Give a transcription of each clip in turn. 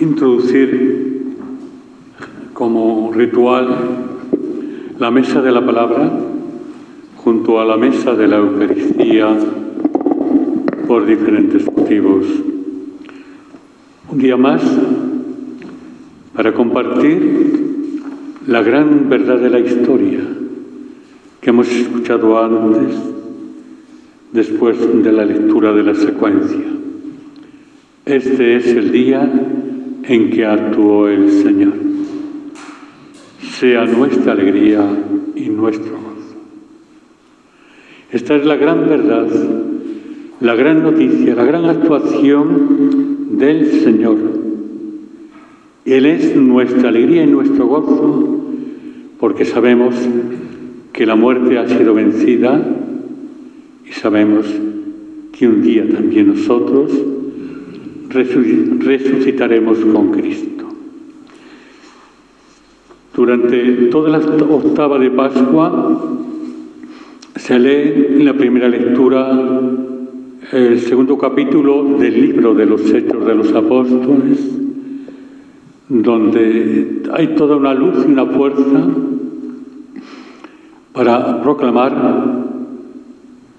introducir como ritual la mesa de la palabra junto a la mesa de la Eucaristía por diferentes motivos. Un día más para compartir la gran verdad de la historia que hemos escuchado antes, después de la lectura de la secuencia. Este es el día en que actuó el Señor. Sea nuestra alegría y nuestro gozo. Esta es la gran verdad, la gran noticia, la gran actuación del Señor. Él es nuestra alegría y nuestro gozo, porque sabemos que la muerte ha sido vencida y sabemos que un día también nosotros resucitaremos con Cristo. Durante toda la octava de Pascua se lee en la primera lectura el segundo capítulo del libro de los Hechos de los Apóstoles, donde hay toda una luz y una fuerza para proclamar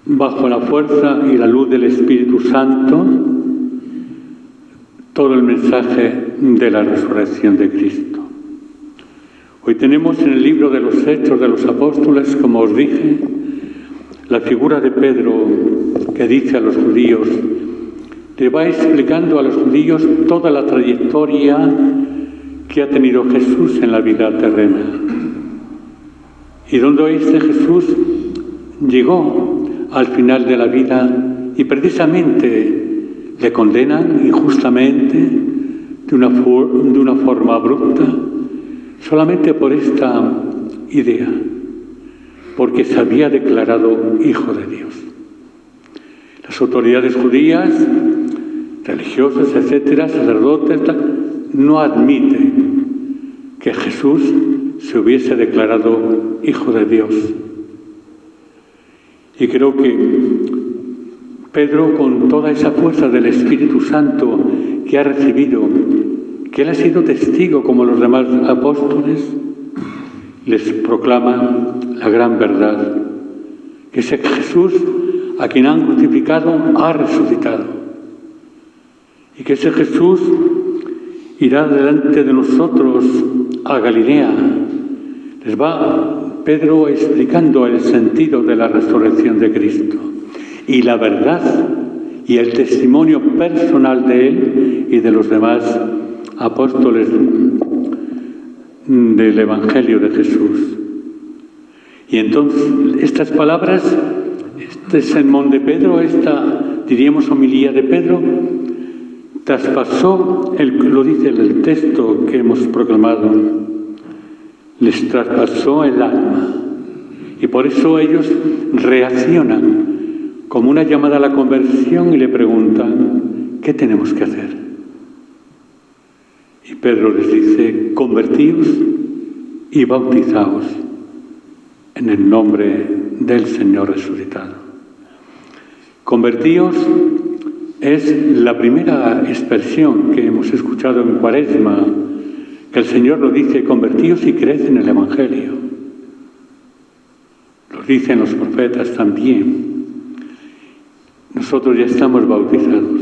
bajo la fuerza y la luz del Espíritu Santo todo el mensaje de la resurrección de Cristo. Hoy tenemos en el libro de los Hechos de los Apóstoles, como os dije, la figura de Pedro que dice a los judíos, le va explicando a los judíos toda la trayectoria que ha tenido Jesús en la vida terrena. Y donde este Jesús llegó al final de la vida y precisamente le condenan injustamente de una forma abrupta, solamente por esta idea, porque se había declarado hijo de Dios. Las autoridades judías, religiosas, etcétera, sacerdotes, no admiten que Jesús se hubiese declarado hijo de Dios. Y creo que Pedro, con toda esa fuerza del Espíritu Santo que ha recibido, que él ha sido testigo como los demás apóstoles, les proclama la gran verdad, que ese Jesús a quien han crucificado ha resucitado. Y que ese Jesús irá delante de nosotros a Galilea. Les va Pedro explicando el sentido de la resurrección de Cristo y la verdad y el testimonio personal de él y de los demás apóstoles del Evangelio de Jesús. Y entonces estas palabras, este sermón de Pedro, esta, diríamos, homilía de Pedro, traspasó, lo dice el texto que hemos proclamado, les traspasó el alma. Y por eso ellos reaccionan como una llamada a la conversión y le preguntan, ¿qué tenemos que hacer? Y Pedro les dice, convertíos y bautizaos en el nombre del Señor resucitado. Convertíos es la primera expresión que hemos escuchado en Cuaresma, que el Señor lo dice, convertíos y creed en el Evangelio. Lo dicen los profetas también. Nosotros ya estamos bautizados,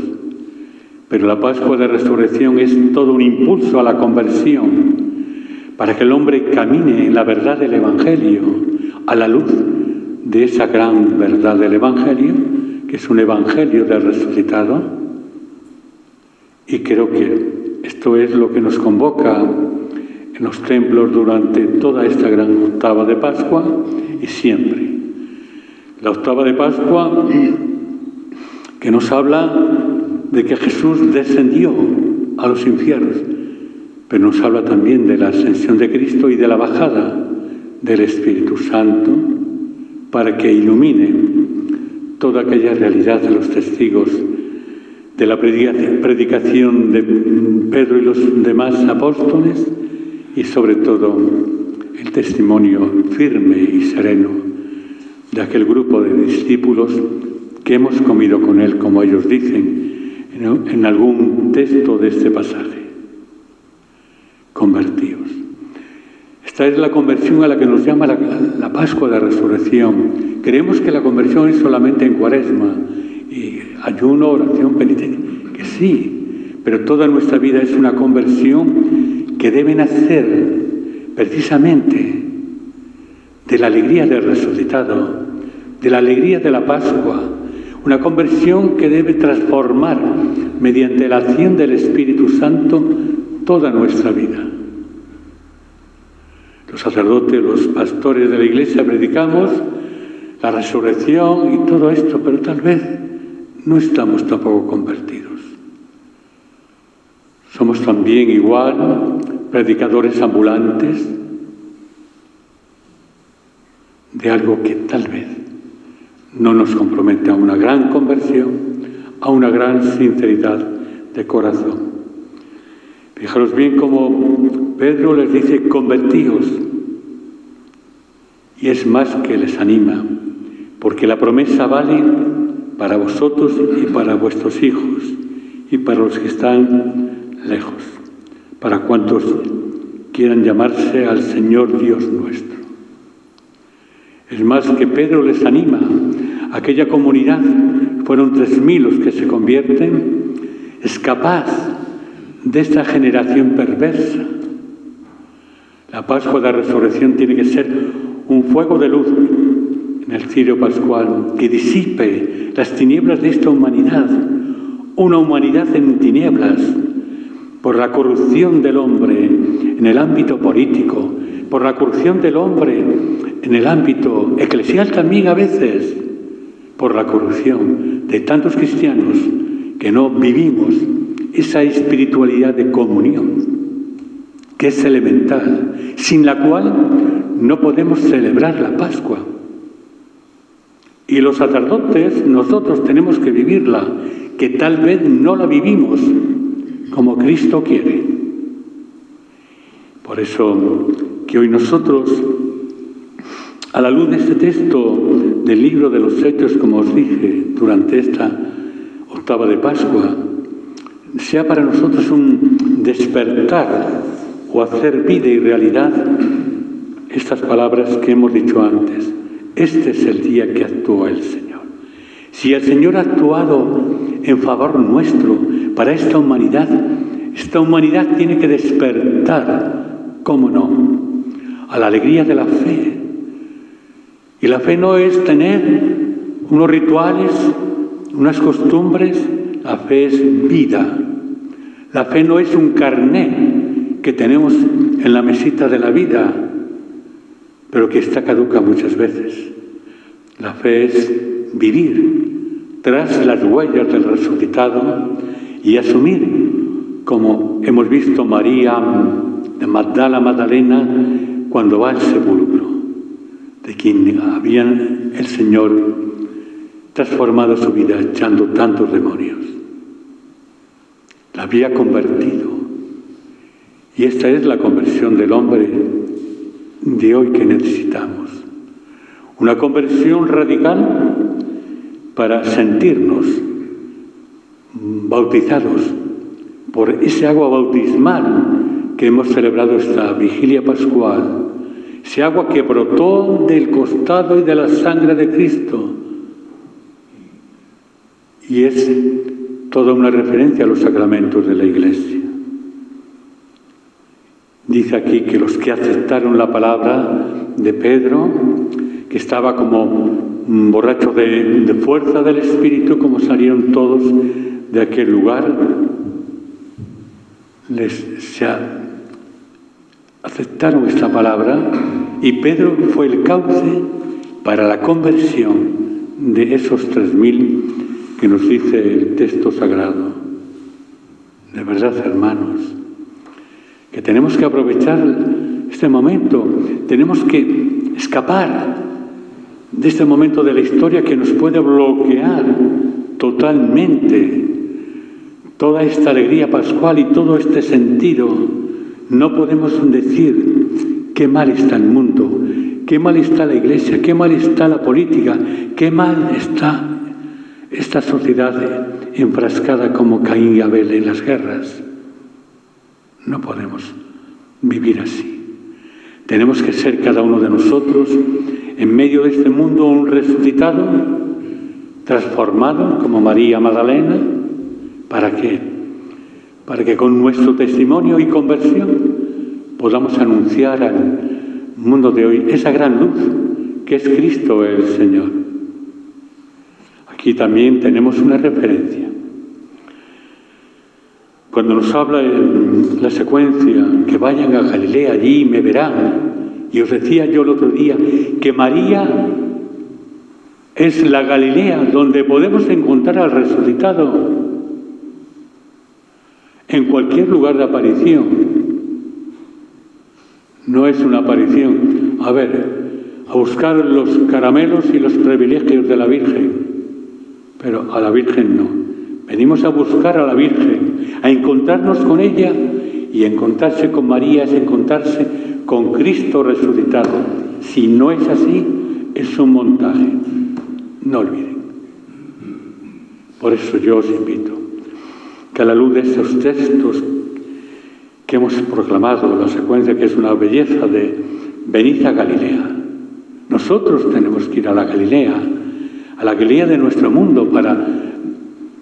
pero la Pascua de Resurrección es todo un impulso a la conversión, para que el hombre camine en la verdad del Evangelio, a la luz de esa gran verdad del Evangelio, que es un Evangelio del resucitado. Y creo que esto es lo que nos convoca en los templos durante toda esta gran octava de Pascua y siempre. La octava de Pascua que nos habla de que Jesús descendió a los infiernos, pero nos habla también de la ascensión de Cristo y de la bajada del Espíritu Santo para que ilumine toda aquella realidad de los testigos de la predicación de Pedro y los demás apóstoles y sobre todo el testimonio firme y sereno de aquel grupo de discípulos que hemos comido con él, como ellos dicen en algún texto de este pasaje. convertíos. Esta es la conversión a la que nos llama la Pascua de Resurrección. Creemos que la conversión es solamente en Cuaresma, y ayuno, oración, penitencia, que sí, pero toda nuestra vida es una conversión que debe nacer precisamente de la alegría del resucitado, de la alegría de la Pascua, una conversión que debe transformar mediante la acción del Espíritu Santo toda nuestra vida. Los sacerdotes, los pastores de la Iglesia predicamos la resurrección y todo esto, pero tal vez no estamos tampoco convertidos. Somos también igual predicadores ambulantes de algo que tal vez no nos compromete a una gran conversión, a una gran sinceridad de corazón. Fijaros bien cómo Pedro les dice: convertíos. Y es más que les anima, porque la promesa vale para vosotros y para vuestros hijos y para los que están lejos, para cuantos quieran llamarse al Señor Dios nuestro. Es más que Pedro les anima. Aquella comunidad, fueron 3.000 los que se convierten, es capaz de esta generación perversa. La Pascua de Resurrección tiene que ser un fuego de luz en el cirio pascual que disipe las tinieblas de esta humanidad, una humanidad en tinieblas por la corrupción del hombre en el ámbito político, por la corrupción del hombre en el ámbito eclesial también a veces, por la corrupción de tantos cristianos que no vivimos esa espiritualidad de comunión, que es elemental, sin la cual no podemos celebrar la Pascua. Y los sacerdotes, nosotros tenemos que vivirla, que tal vez no la vivimos como Cristo quiere. Por eso que hoy nosotros, a la luz de este texto del libro de los Hechos, como os dije, durante esta octava de Pascua, sea para nosotros un despertar o hacer vida y realidad estas palabras que hemos dicho antes. Este es el día que actúa el Señor. Si el Señor ha actuado en favor nuestro para esta humanidad tiene que despertar, ¿cómo no?, a la alegría de la fe. Y la fe no es tener unos rituales, unas costumbres, la fe es vida. La fe no es un carné que tenemos en la mesita de la vida, pero que está caduca muchas veces. La fe es vivir tras las huellas del resucitado y asumir, como hemos visto María de Magdalena cuando va al sepulcro, de quien había el Señor transformado su vida echando tantos demonios. La había convertido. Y esta es la conversión del hombre de hoy que necesitamos. Una conversión radical para sentirnos bautizados por ese agua bautismal que hemos celebrado esta vigilia pascual, ese agua que brotó del costado y de la sangre de Cristo. Y es toda una referencia a los sacramentos de la Iglesia. Dice aquí que los que aceptaron la palabra de Pedro, que estaba como borracho de fuerza del Espíritu, como salieron todos de aquel lugar, aceptaron esta palabra y Pedro fue el cauce para la conversión de esos 3.000 que nos dice el texto sagrado. De verdad, hermanos, que tenemos que aprovechar este momento, tenemos que escapar de este momento de la historia que nos puede bloquear totalmente toda esta alegría pascual y todo este sentido. No podemos decir qué mal está el mundo, qué mal está la Iglesia, qué mal está la política, qué mal está esta sociedad enfrascada como Caín y Abel en las guerras. No podemos vivir así. Tenemos que ser cada uno de nosotros, en medio de este mundo, un resucitado, transformado como María Magdalena. ¿Para qué? Para que con nuestro testimonio y conversión podamos anunciar al mundo de hoy esa gran luz que es Cristo el Señor. Aquí también tenemos una referencia. Cuando nos habla en la secuencia que vayan a Galilea, allí me verán, y os decía yo el otro día que María es la Galilea donde podemos encontrar al resucitado en cualquier lugar de aparición. No es una aparición, a buscar los caramelos y los privilegios de la Virgen, pero a la Virgen no. Venimos a buscar a la Virgen, a encontrarnos con ella, y encontrarse con María es encontrarse con Cristo resucitado. Si no es así, es un montaje. No olviden. Por eso yo os invito que a la luz de estos textos que hemos proclamado, la secuencia que es una belleza de venid a Galilea. Nosotros tenemos que ir a la Galilea de nuestro mundo, para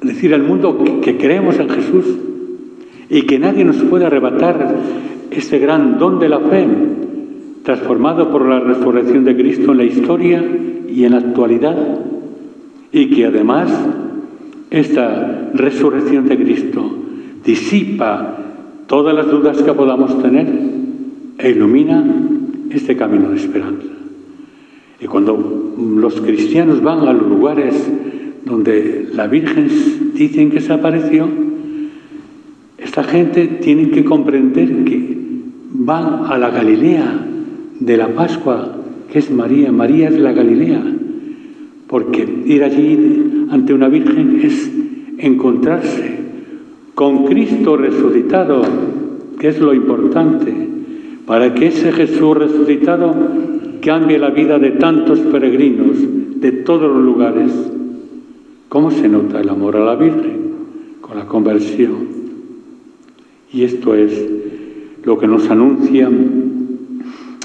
decir al mundo que creemos en Jesús y que nadie nos puede arrebatar este gran don de la fe, transformado por la resurrección de Cristo en la historia y en la actualidad, y que además esta resurrección de Cristo disipa todas las dudas que podamos tener e ilumina este camino de esperanza. Y cuando los cristianos van a los lugares donde la Virgen dicen que se apareció, esta gente tiene que comprender que van a la Galilea de la Pascua, que es María. María es la Galilea, porque ir allí ante una Virgen es encontrarse con Cristo resucitado, que es lo importante, para que ese Jesús resucitado cambie la vida de tantos peregrinos de todos los lugares. ¿Cómo se nota el amor a la Virgen? Con la conversión. Y esto es lo que nos anuncian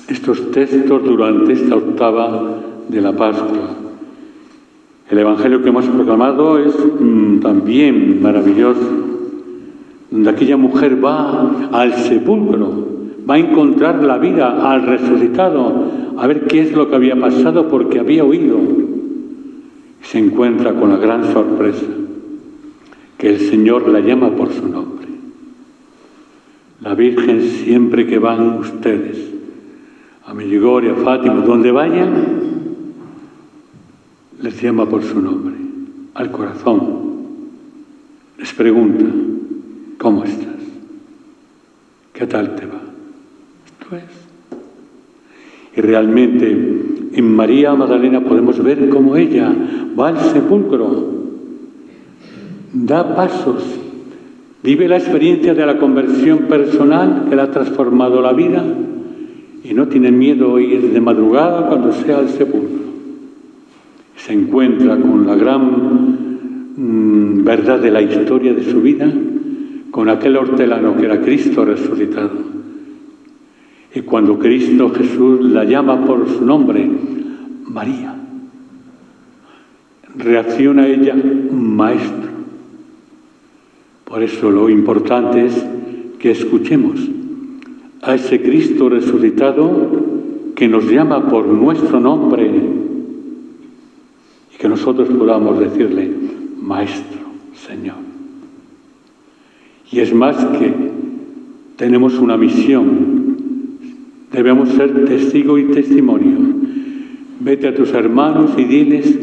estos textos durante esta octava de la Pascua. El Evangelio que hemos proclamado es también maravilloso, donde aquella mujer va al sepulcro, va a encontrar la vida al resucitado, a ver qué es lo que había pasado porque había huido. Se encuentra con la gran sorpresa que el Señor la llama por su nombre. La Virgen, siempre que van ustedes a Medjugorje, a Fátima, donde vayan, les llama por su nombre, al corazón. Les pregunta, ¿cómo estás? ¿Qué tal te va? Esto es. Y realmente en María Magdalena podemos ver cómo ella va al sepulcro, da pasos, vive la experiencia de la conversión personal que le ha transformado la vida y no tiene miedo a ir de madrugada cuando sea al sepulcro. Se encuentra con la gran verdad de la historia de su vida, con aquel hortelano que era Cristo resucitado. Y cuando Cristo Jesús la llama por su nombre, María, reacciona ella, Maestro. Por eso lo importante es que escuchemos a ese Cristo resucitado que nos llama por nuestro nombre y que nosotros podamos decirle, Maestro, Señor. Y es más que tenemos una misión, debemos ser testigo y testimonio. Vete a tus hermanos y diles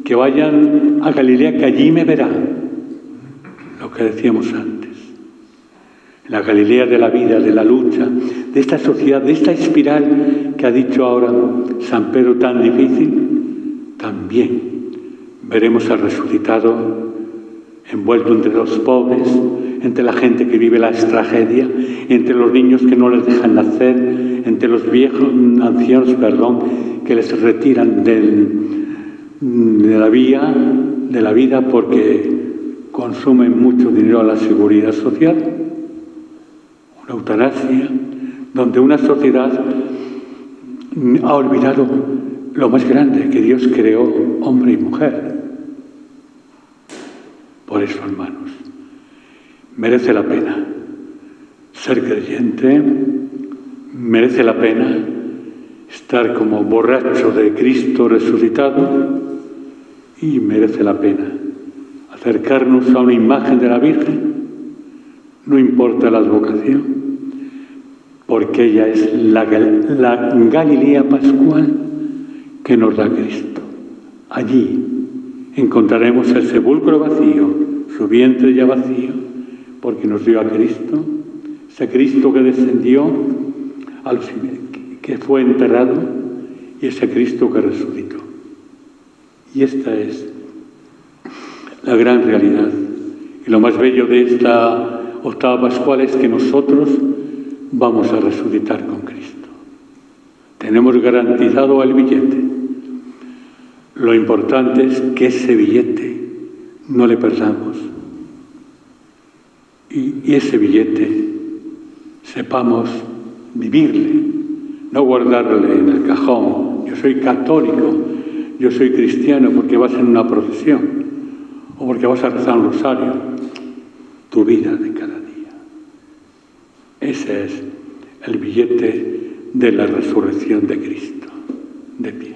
que vayan a Galilea, que allí me verán. Lo que decíamos antes, la Galilea de la vida, de la lucha, de esta sociedad, de esta espiral que ha dicho ahora San Pedro tan difícil, también veremos al resucitado envuelto entre los pobres, entre la gente que vive la tragedia, entre los niños que no les dejan nacer, entre los viejos, ancianos, que les retiran de la vida porque consumen mucho dinero a la seguridad social, una eutanasia, donde una sociedad ha olvidado lo más grande, que Dios creó hombre y mujer. Por eso, hermanos, merece la pena ser creyente, merece la pena estar como borracho de Cristo resucitado y merece la pena acercarnos a una imagen de la Virgen, no importa la advocación, porque ella es la Galilea pascual que nos da Cristo. Allí encontraremos el sepulcro vacío, su vientre ya vacío, porque nos dio a Cristo, ese Cristo que descendió, que fue enterrado, y ese Cristo que resucitó. Y esta es la gran realidad. Y lo más bello de esta octava pascual es que nosotros vamos a resucitar con Cristo. Tenemos garantizado el billete. Lo importante es que ese billete no le perdamos. Y ese billete sepamos vivirle, no guardarle en el cajón. Yo soy católico, yo soy cristiano porque vas en una procesión o porque vas a rezar un rosario. Tu vida de cada día. Ese es el billete de la resurrección de Cristo. De pie.